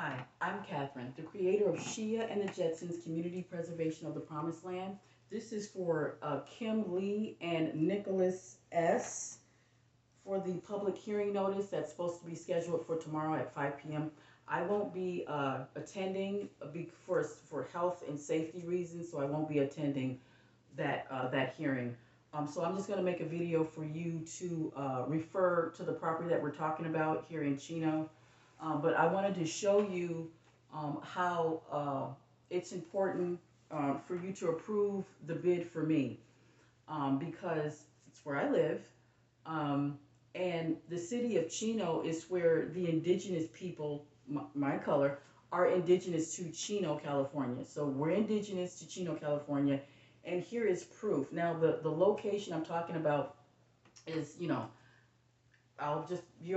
Hi, I'm Catherine, the creator of Shia and the Jetsons Community Preservation of the Promised Land. This is for Kim Lee and Nicholas S. for the public hearing notice that's supposed to be scheduled for tomorrow at 5 p.m. I won't be attending for health and safety reasons, so I won't be attending that hearing. So I'm just going to make a video for you to refer to the property that we're talking about here in Chino. But I wanted to show you how it's important for you to approve the bid for me because it's where I live. And the city of Chino is where the indigenous people, my color, are indigenous to Chino, California. So we're indigenous to Chino, California. And here is proof. Now, the location I'm talking about is, you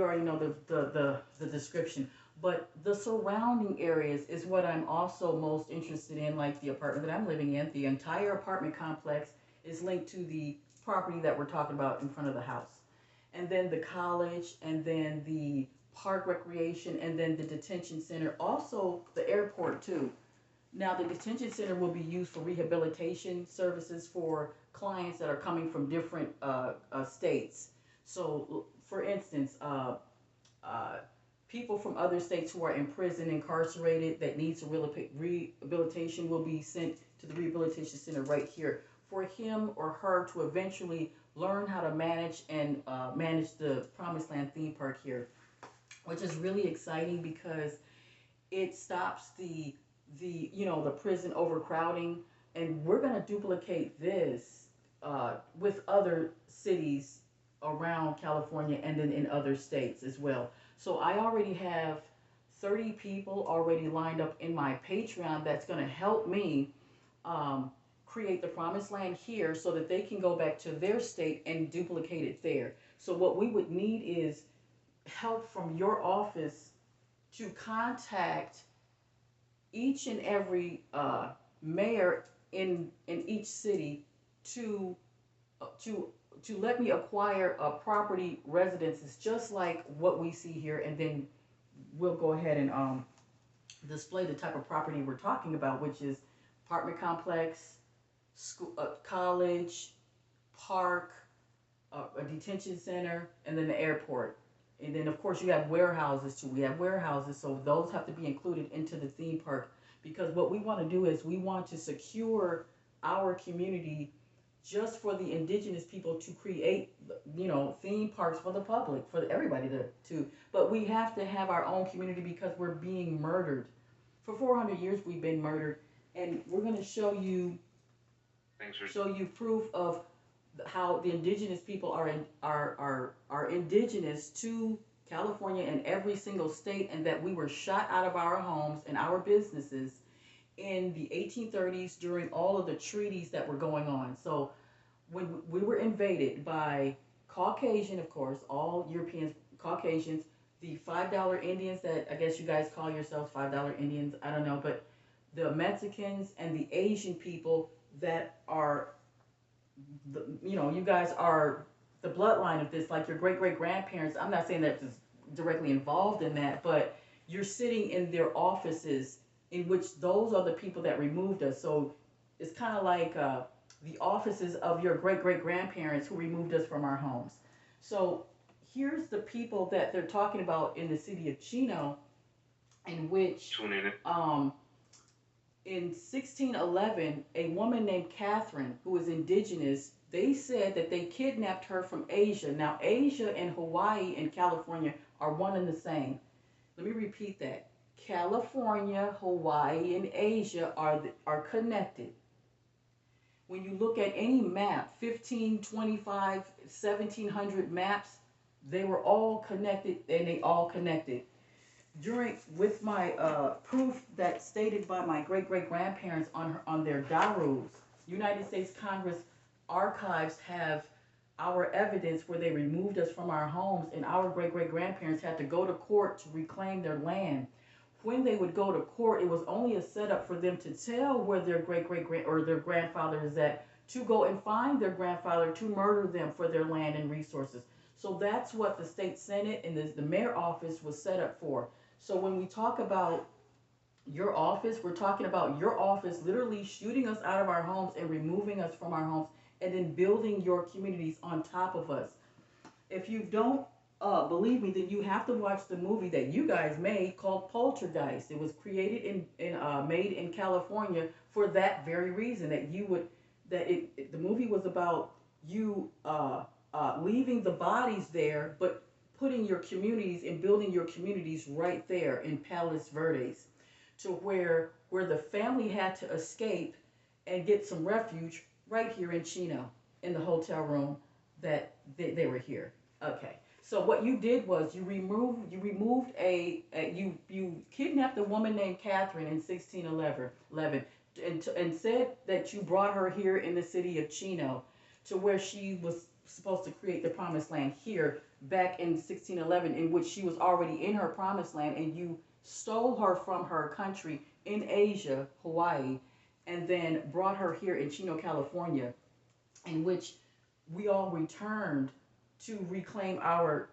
already know the description. But the surrounding areas is what I'm also most interested in, like the apartment that I'm living in. The entire apartment complex is linked to the property that we're talking about in front of the house. And then the college, and then the park recreation, and then the detention center, also the airport too. Now, the detention center will be used for rehabilitation services for clients that are coming from different states. So, for instance, people from other states who are in prison, incarcerated, that needs rehabilitation will be sent to the rehabilitation center right here for him or her to eventually learn how to manage and manage the Promised Land theme park here, which is really exciting because it stops the prison overcrowding, and we're going to duplicate this with other cities around California and then in other states as well. So I already have 30 people already lined up in my Patreon that's going to help me create the Promised Land here so that they can go back to their state and duplicate it there. So what we would need is help from your office to contact each and every mayor in each city to let me acquire property residences just like what we see here, and then we'll go ahead and display the type of property we're talking about, which is apartment complex, school, college, park, a detention center, and then the airport. And then, of course, you have warehouses too. We have warehouses, so those have to be included into the theme park, because what we want to do is we want to secure our community just for the indigenous people to create, theme parks for the public, for everybody to. But we have to have our own community because we're being murdered. For 400 years, we've been murdered, and we're going to show you proof of how the indigenous people are indigenous to California and every single state, and that we were shot out of our homes and our businesses in the 1830s during all of the treaties that were going on. So when we were invaded by Caucasian, of course, all Europeans, Caucasians, the $5 Indians that I guess you guys call yourselves $5 Indians, I don't know, but the Mexicans and the Asian people that are, you guys are the bloodline of this, like your great-great-grandparents. I'm not saying that is directly involved in that, but you're sitting in their offices in which those are the people that removed us. So it's kind of like the offices of your great-great-grandparents who removed us from our homes. So here's the people that they're talking about in the city of Chino, in which in 1611, a woman named Katherine, who was indigenous, they said that they kidnapped her from Asia. Now, Asia and Hawaii and California are one and the same. Let me repeat that. California, Hawaii, and Asia are connected. When you look at any map, 1525, 1700 maps, they were all connected, and they all connected. With my proof that's stated by my great-great-grandparents on their darus, United States Congress archives have our evidence where they removed us from our homes, and our great-great-grandparents had to go to court to reclaim their land. When they would go to court, it was only a setup for them to tell where their great-great-grand or their grandfather is at, to go and find their grandfather to murder them for their land and resources. So that's what the state senate and the mayor office was set up for. So when we talk about Your office, we're talking about your office literally shooting us out of our homes and removing us from our homes and then building your communities on top of us. If you don't believe me, then you have to watch the movie that you guys made called Poltergeist. It was created made in California for that very reason, that you would the movie was about you leaving the bodies there, but putting your communities and building your communities right there in Palos Verdes, to where the family had to escape and get some refuge right here in Chino in the hotel room that they were here. Okay. So what you did was you removed you kidnapped a woman named Catherine in 1611 and said that you brought her here in the city of Chino to where she was supposed to create the promised land here back in 1611, in which she was already in her promised land, and you stole her from her country in Asia, Hawaii, and then brought her here in Chino, California, in which we all returned to reclaim our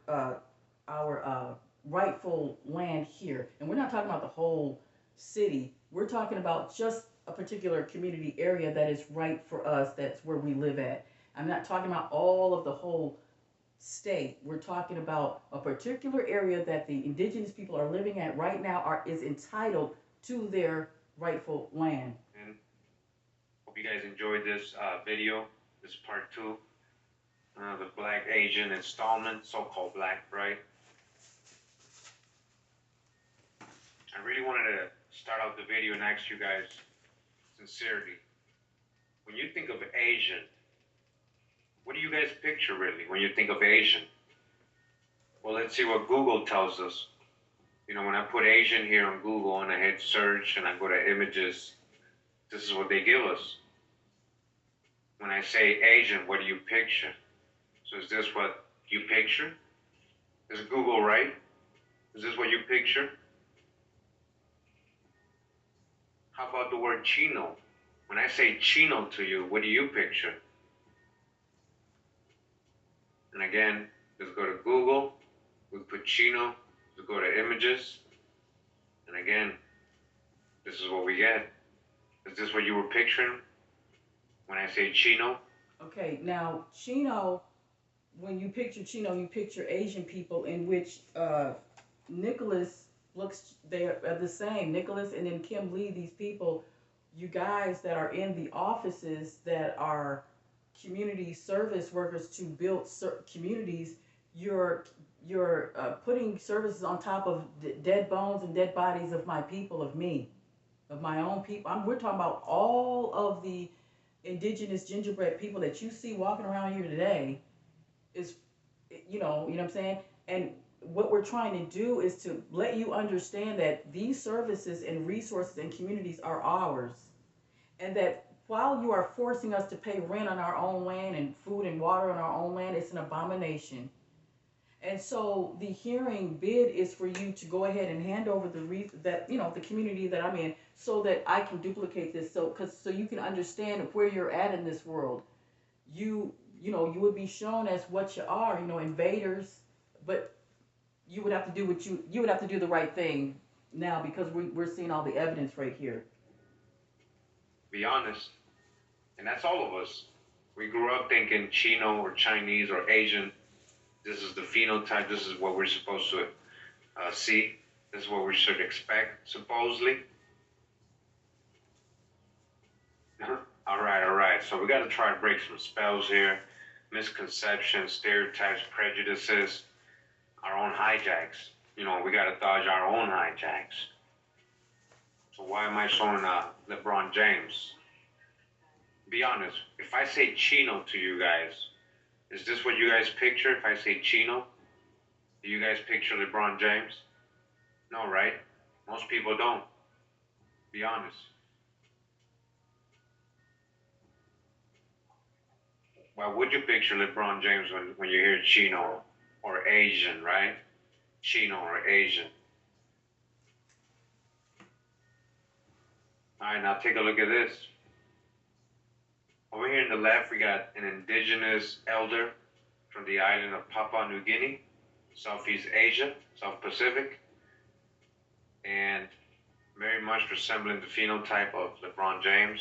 rightful land here. And we're not talking about the whole city. We're talking about just a particular community area that is right for us. That's where we live at. I'm not talking about all of the whole state. We're talking about a particular area that the indigenous people are living at right now is entitled to their rightful land. And hope you guys enjoyed this video. This is part 2. The Black Asian installment, so-called black, right? I really wanted to start out the video and ask you guys sincerely. When you think of Asian, what do you guys picture really when you think of Asian? Well, let's see what Google tells us. You know, when I put Asian here on Google and I hit search and I go to images, this is what they give us. When I say Asian, what do you picture? So is this what you picture? Is Google right? Is this what you picture? How about the word Chino? When I say Chino to you, what do you picture? And again, let's go to Google. We put Chino. Let's go to images. And again, this is what we get. Is this what you were picturing when I say Chino? Okay, now Chino, when you picture Chino, you picture Asian people, in which Nicholas looks, they're the same. Nicholas and then Kim Lee, these people, you guys that are in the offices that are community service workers to build communities, you're putting services on top of dead bones and dead bodies of my people, of me, of my own people. We're talking about all of the indigenous gingerbread people that you see walking around here today. Is, what I'm saying? And what we're trying to do is to let you understand that these services and resources and communities are ours, and that while you are forcing us to pay rent on our own land and food and water on our own land, it's an abomination. And so the hearing bid is for you to go ahead and hand over the community that I'm in, so that I can duplicate this, so you can understand where you're at in this world. You would be shown as what you are, invaders, but you would have to do you would have to do the right thing now, because we're seeing all the evidence right here. Be honest, and that's all of us. We grew up thinking Chino or Chinese or Asian. This is the phenotype. This is what we're supposed to see. This is what we should expect, supposedly. All right. So we got to try to break some spells here. Misconceptions, stereotypes, prejudices, our own hijacks. We got to dodge our own hijacks. So why am I showing LeBron James? Be honest. If I say Chino to you guys, is this what you guys picture? If I say Chino, do you guys picture LeBron James? No, right? Most people don't. Be honest. Why would you picture LeBron James when you hear Chino or Asian, right? Chino or Asian. All right, now take a look at this. Over here in the left, we got an indigenous elder from the island of Papua New Guinea, Southeast Asia, South Pacific. And very much resembling the phenotype of LeBron James.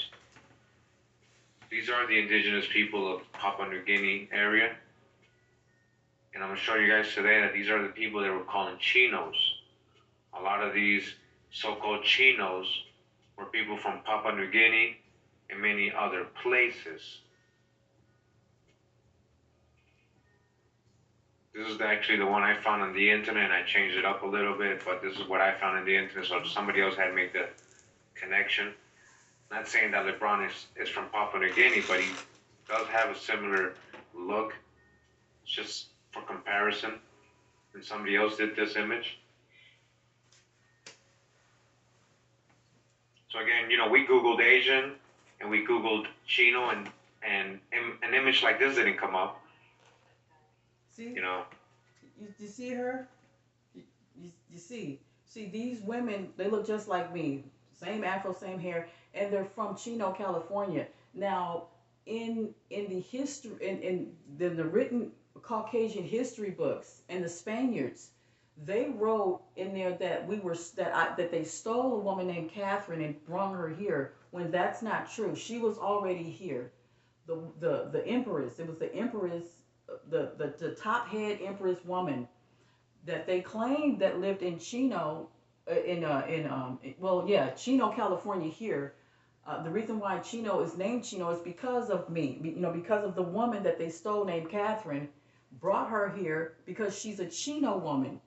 These are the indigenous people of Papua New Guinea area. And I'm going to show you guys today that these are the people that we're calling Chinos. A lot of these so-called Chinos were people from Papua New Guinea and many other places. This is actually the one I found on the internet, and I changed it up a little bit, but this is what I found on the internet, so somebody else had to make the connection. Not saying that LeBron is from Papua New Guinea, but he does have a similar look. It's just for comparison. And somebody else did this image. So again, you know, we Googled Asian and we Googled Chino, and an image like this didn't come up. See? You know. You see her? You see these women, they look just like me. Same afro, same hair, and they're from Chino, California. Now, in the history, in the written Caucasian history books, and the Spaniards, they wrote in there that that they stole a woman named Katherine and brought her here, when that's not true. She was already here. The empress, it was the empress, the top head empress woman that they claimed that lived in Chino, Chino, California here. The reason why Chino is named Chino is because of me, because of the woman that they stole named Katherine, brought her here because she's a Chino woman.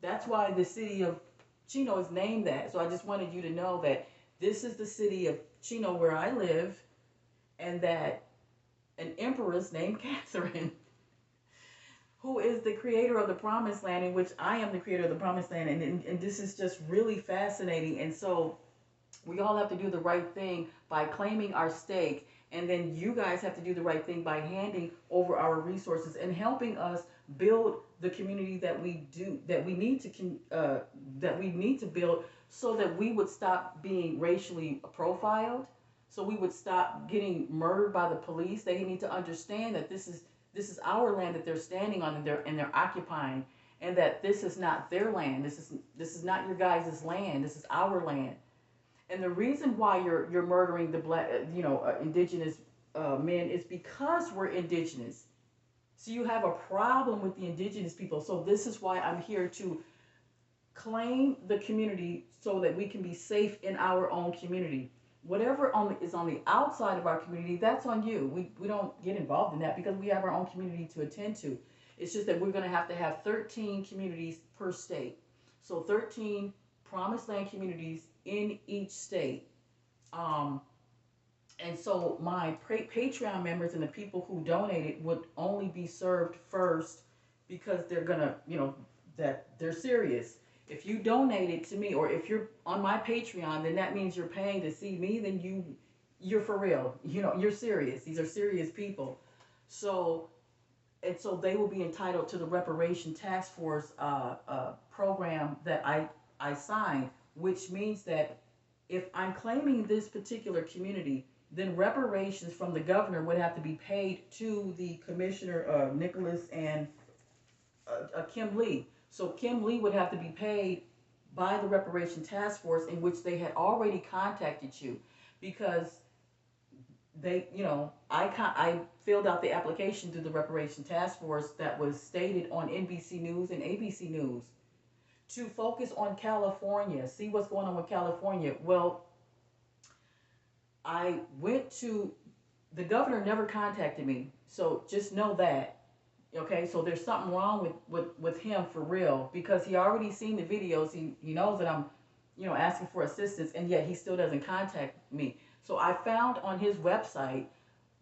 That's why the city of Chino is named that. So I just wanted you to know that this is the city of Chino where I live, and that an empress named Katherine, who is the creator of the Promised Land, in which I am the creator of the Promised Land, and this is just really fascinating. And so we all have to do the right thing by claiming our stake, and then you guys have to do the right thing by handing over our resources and helping us build the community that we need to build, so that we would stop being racially profiled, so we would stop getting murdered by the police. They need to understand that this is our land that they're standing on, and they're occupying, and that this is not their land. This is not your guys' land. This is our land. And the reason why you're murdering the black, indigenous men is because we're indigenous. So you have a problem with the indigenous people. So this is why I'm here to claim the community, so that we can be safe in our own community. Whatever is on the outside of our community, that's on you. We don't get involved in that because we have our own community to attend to. It's just that we're going to have 13 communities per state. So 13 Promised Land communities in each state. And so my Patreon members and the people who donated would only be served first, because they're gonna, that they're serious. If you donated to me, or if you're on my Patreon, then that means you're paying to see me. Then you're for real. You're serious. These are serious people. So they will be entitled to the Reparation Task Force program that I signed, which means that if I'm claiming this particular community, then reparations from the governor would have to be paid to the commissioner, Nicholas, and Kim Lee. So Kim Lee would have to be paid by the Reparation Task Force, in which they had already contacted you, because they, I filled out the application to the Reparation Task Force that was stated on NBC News and ABC News, to focus on California, see what's going on with California. Well, I went to, the governor never contacted me, so just know that. Okay, so there's something wrong with him for real, because he already seen the videos. He knows that I'm, asking for assistance, and yet he still doesn't contact me. So I found on his website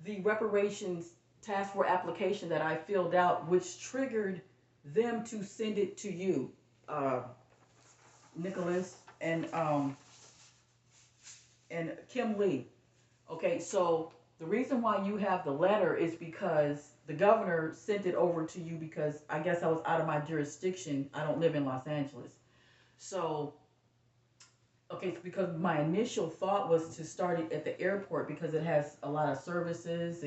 the reparations task force application that I filled out, which triggered them to send it to you, Nicholas and Kim Lee. Okay, so the reason why you have the letter is because the governor sent it over to you, because I guess I was out of my jurisdiction. I don't live in Los Angeles. So, okay, because my initial thought was to start it at the airport, because it has a lot of services,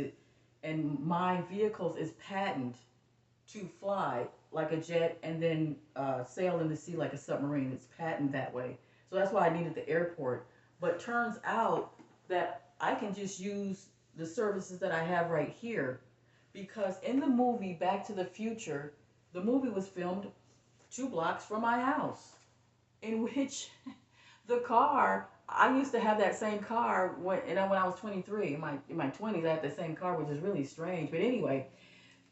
and my vehicles is patented to fly like a jet and then sail in the sea like a submarine. It's patented that way. So that's why I needed the airport. But turns out that I can just use the services that I have right here, because in the movie Back to the Future, the movie was filmed 2 blocks from my house, in which the car, I used to have that same car when I was 23. In my 20s, I had the same car, which is really strange. But anyway,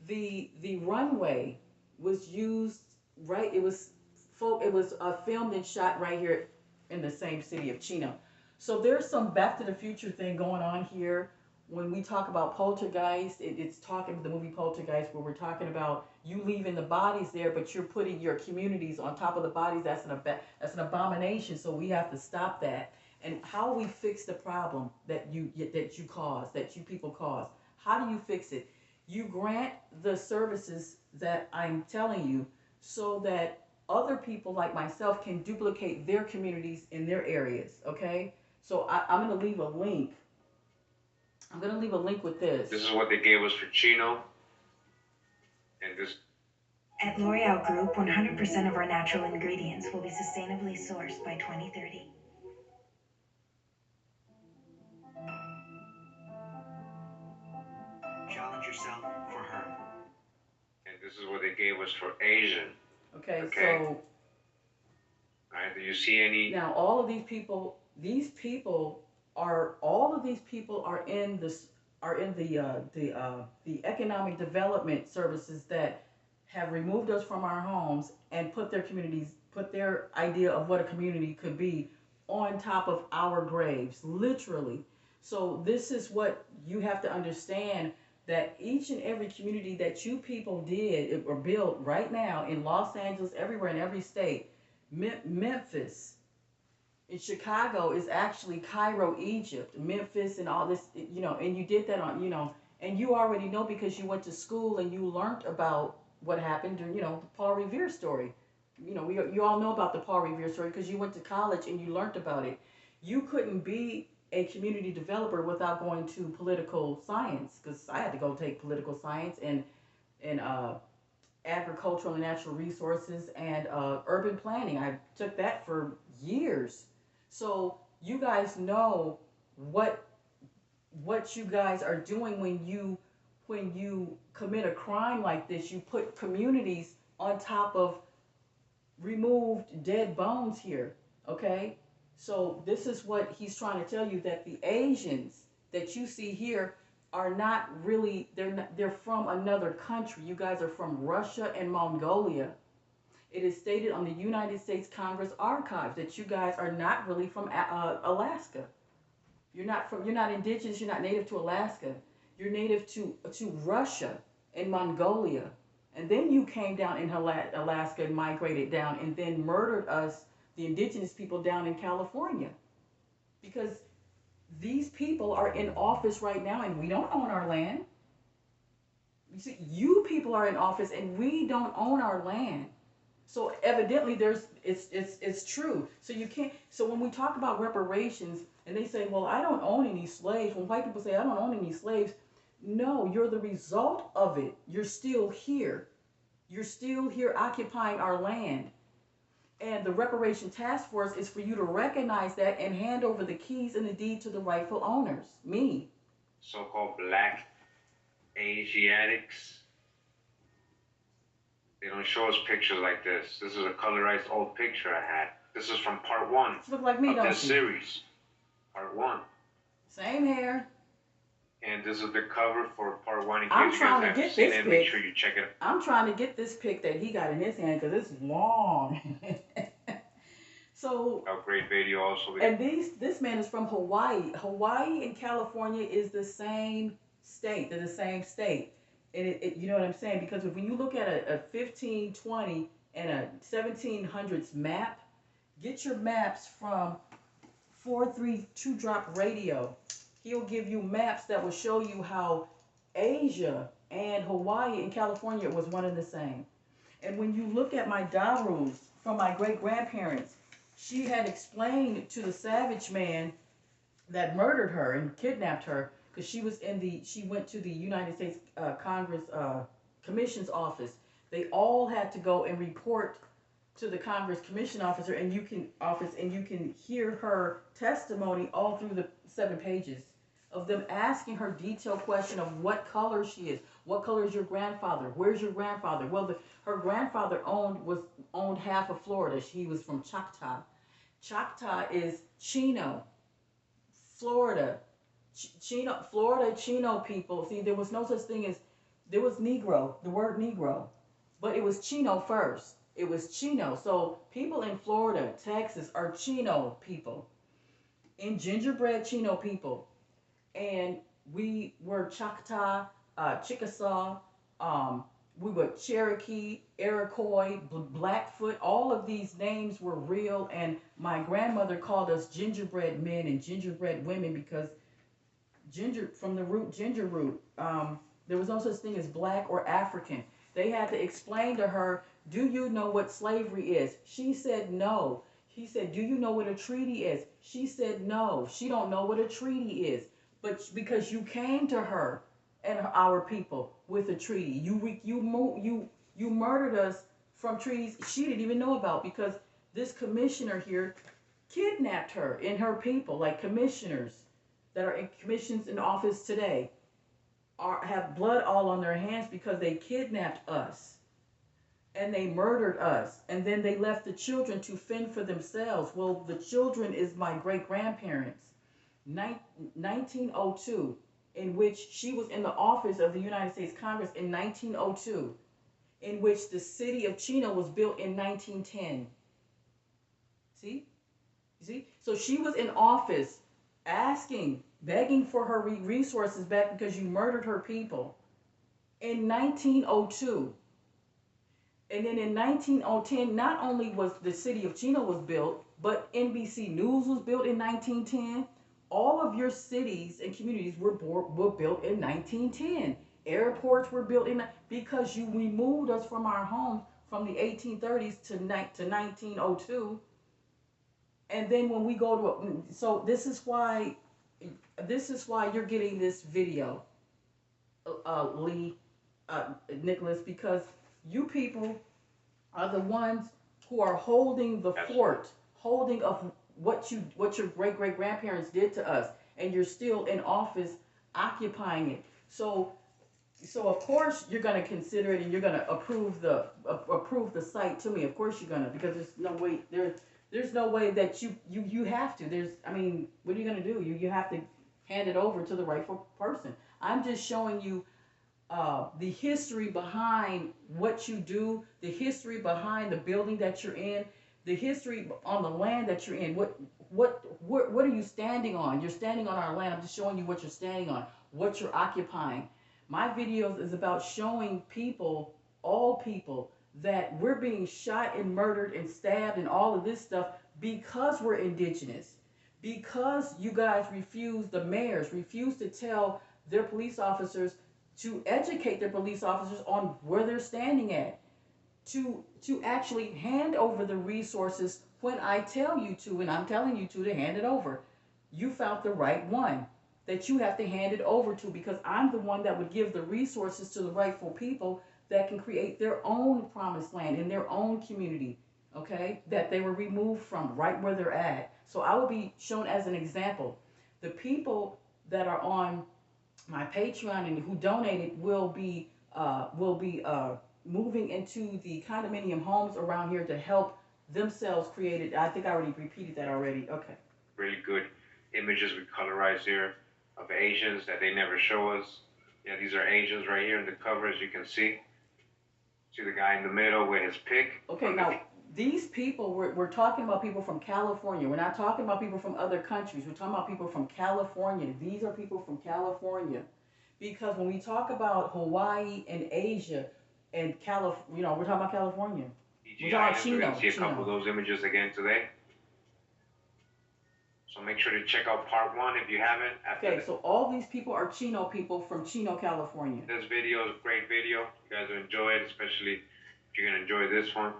the runway was used right. It was filmed and shot right here in the same city of Chino. So there's some Back to the Future thing going on here. When we talk about poltergeist, it's talking the movie Poltergeist, where we're talking about you leaving the bodies there, but you're putting your communities on top of the bodies. That's an abomination. So we have to stop that. And how we fix the problem that you cause, that you people cause? How do you fix it? You grant the services that I'm telling you, so that other people like myself can duplicate their communities in their areas. Okay, so I'm going to leave a link. I'm going to leave a link with this. This is what they gave us for Chino. And this. At L'Oreal Group, 100% of our natural ingredients will be sustainably sourced by 2030. Challenge yourself for her. And this is what they gave us for Asian. Okay. So. So. All right. Do you see any? Now, all of these people are in this are in the economic development services that have removed us from our homes and put their idea of what a community could be on top of our graves, literally. So this is what you have to understand, that each and every community that you people did or built right now in Los Angeles, everywhere in every state, Memphis, in Chicago is actually Cairo, Egypt, Memphis, and all this, and you did that on, and you already know because you went to school and you learned about what happened during, the Paul Revere story. You all know about the Paul Revere story because you went to college and you learned about it. You couldn't be a community developer without going to political science, because I had to go take political science and agricultural and natural resources and urban planning. I took that for years. So you guys know what you guys are doing when you commit a crime like this. You put communities on top of removed dead bones here, okay? So this is what he's trying to tell you, that the Asians that you see here are not really, they're from another country. You guys are from Russia and Mongolia. It is stated on the United States Congress archives that you guys are not really from Alaska. You're not indigenous. You're not native to Alaska. You're native to Russia and Mongolia, and then you came down in Alaska and migrated down, and then murdered us, the indigenous people down in California, because these people are in office right now, and we don't own our land. You see, you people are in office, and we don't own our land. So evidently it's true. So you can't, so when we talk about reparations and they say, well, I don't own any slaves. When white people say, I don't own any slaves, no, you're the result of it. You're still here. You're still here occupying our land. And the Reparation Task Force is for you to recognize that and hand over the keys and the deed to the rightful owners, me. So-called black Asiatics. They don't show us pictures like this. This is a colorized old picture I had. This is from part 1 look like me, of don't this you? series. Part 1. Same hair. And this is the cover for part 1. In I'm case you trying guys to haven't get seen this it, pic. make sure you check it out. I'm trying to get this pic that he got in his hand because it's long. So. A great video also. And this man is from Hawaii. Hawaii and California is the same state. They're the same state. And you know what I'm saying? Because when you look at a 1520 and a 1700s map, get your maps from 432 Drop Radio. He'll give you maps that will show you how Asia and Hawaii and California was one and the same. And when you look at my Darus from my great-grandparents, she had explained to the savage man that murdered her and kidnapped her, because she went to the United States Congress Commission's office. They all had to go and report to the Congress Commission officer, and you can hear her testimony all through the 7 pages of them asking her detailed question of what color she is, what color is your grandfather, where's your grandfather? Well, her grandfather owned half of Florida. He was from Choctaw. Choctaw is Chino, Florida. Florida Chino people. See, there was no such thing as, there was Negro, the word Negro, but it was Chino first. It was Chino. So people in Florida, Texas are Chino people, and Gingerbread Chino people. And we were Choctaw, Chickasaw, we were Cherokee, Iroquois, Blackfoot. All of these names were real, and my grandmother called us gingerbread men and gingerbread women because ginger, from the root ginger root. There was no such thing as black or African. They had to explain to her, do you know what slavery is? She said no. He said, do you know what a treaty is? She said no. She don't know what a treaty is. But because you came to her and our people with a treaty, you murdered us from treaties she didn't even know about, because this commissioner here kidnapped her and her people. Like commissioners that are in commissions in office today have blood all on their hands because they kidnapped us and they murdered us, and then they left the children to fend for themselves. Well, the children is my great-grandparents. 1902, in which she was in the office of the United States Congress in 1902, in which the city of Chino was built in 1910. See? You see? So she was in office begging for her resources back because you murdered her people in 1902. And then in 1910, not only was the city of Chino was built, but NBC News was built in 1910. All of your cities and communities were built in 1910. Airports were built because you removed us from our homes from the 1830s to 1902. And then when we go to, so this is why you're getting this video, Nicholas, because you people are the ones who are holding the fort, holding of what your great-great-grandparents did to us, and you're still in office occupying it. So of course you're going to consider it, and you're going to approve the site to me. Of course you're going to, because there's no way that you have to. I mean, what are you going to do? You have to hand it over to the rightful person. I'm just showing you the history behind what you do, the history behind the building that you're in, the history on the land that you're in. What are you standing on? You're standing on our land. I'm just showing you what you're standing on, what you're occupying. My videos is about showing people, all people, that we're being shot and murdered and stabbed and all of this stuff because we're indigenous, because you guys the mayors refuse to tell their police officers, to educate their police officers on where they're standing at, to actually hand over the resources when I tell you to, and I'm telling you to hand it over. You found the right one that you have to hand it over to, because I'm the one that would give the resources to the rightful people that can create their own promised land in their own community, okay, that they were removed from right where they're at. So I will be shown as an example. The people that are on my Patreon and who donated will be moving into the condominium homes around here to help themselves create it. I think I already repeated that already. Okay. Really good images we colorize here of Asians that they never show us. Yeah, these are Asians right here in the cover, as you can see. See the guy in the middle with his pick. Okay, now these people, we're talking about people from California. We're not talking about people from other countries. We're talking about people from California. These are people from California. Because when we talk about Hawaii and Asia and we're talking about California. We're talking about Chino. We're going to see a couple of those images again today. So make sure to check out part 1 if you haven't. Okay, so all these people are Chino people from Chino, California. This video is a great video. You guys will enjoy it, especially if you're going to enjoy this one.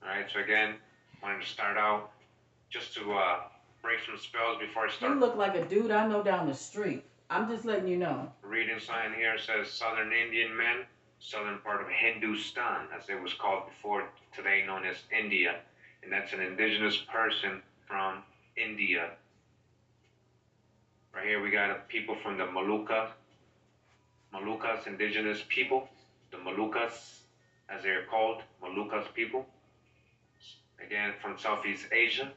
Alright, so again, wanted to start out just to break some spells before I start. You look like a dude I know down the street. I'm just letting you know. The reading sign here says Southern Indian men. southern part of Hindustan, as it was called before, today known as India. And that's an indigenous person from India. Right here we got people from the Moluccas, indigenous people, the Moluccas, as they're called, Moluccas people. Again, from Southeast Asia.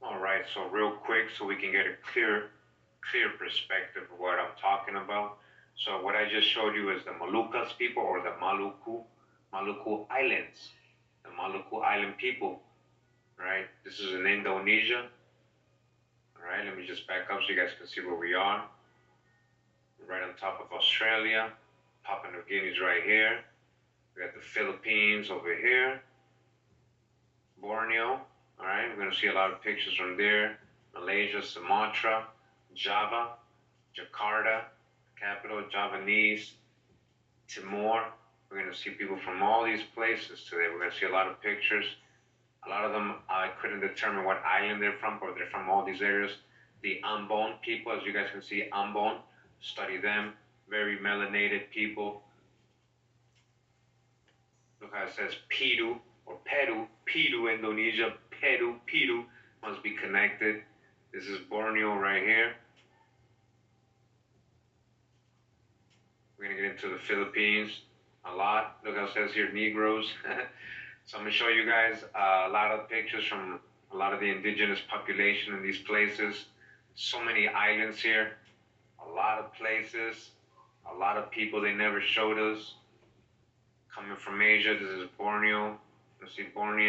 All right, so real quick, so we can get a clear perspective of what I'm talking about. So what I just showed you is the Moluccas people, or the Maluku Islands, the Maluku Island people, right? This is in Indonesia. All right, let me just back up so you guys can see where we are. We're right on top of Australia. Papua New Guinea's right here. We got the Philippines over here. Borneo. All right, we're gonna see a lot of pictures from there. Malaysia, Sumatra, Java, Jakarta, capital, Javanese, Timor. We're gonna see people from all these places today. We're gonna see a lot of pictures. A lot of them, I couldn't determine what island they're from, but they're from all these areas. The Ambon people, as you guys can see, Ambon, study them. Very melanated people. Look how it says Pidu or Peru, Pidu, Indonesia, Pidu must be connected. This is Borneo right here. We're gonna get into the Philippines a lot. Look how it says here, Negroes. So I'm gonna show you guys a lot of pictures from a lot of the indigenous population in these places. So many islands here, a lot of places, a lot of people they never showed us. Coming from Asia, this is Borneo. Let's see, Borneo.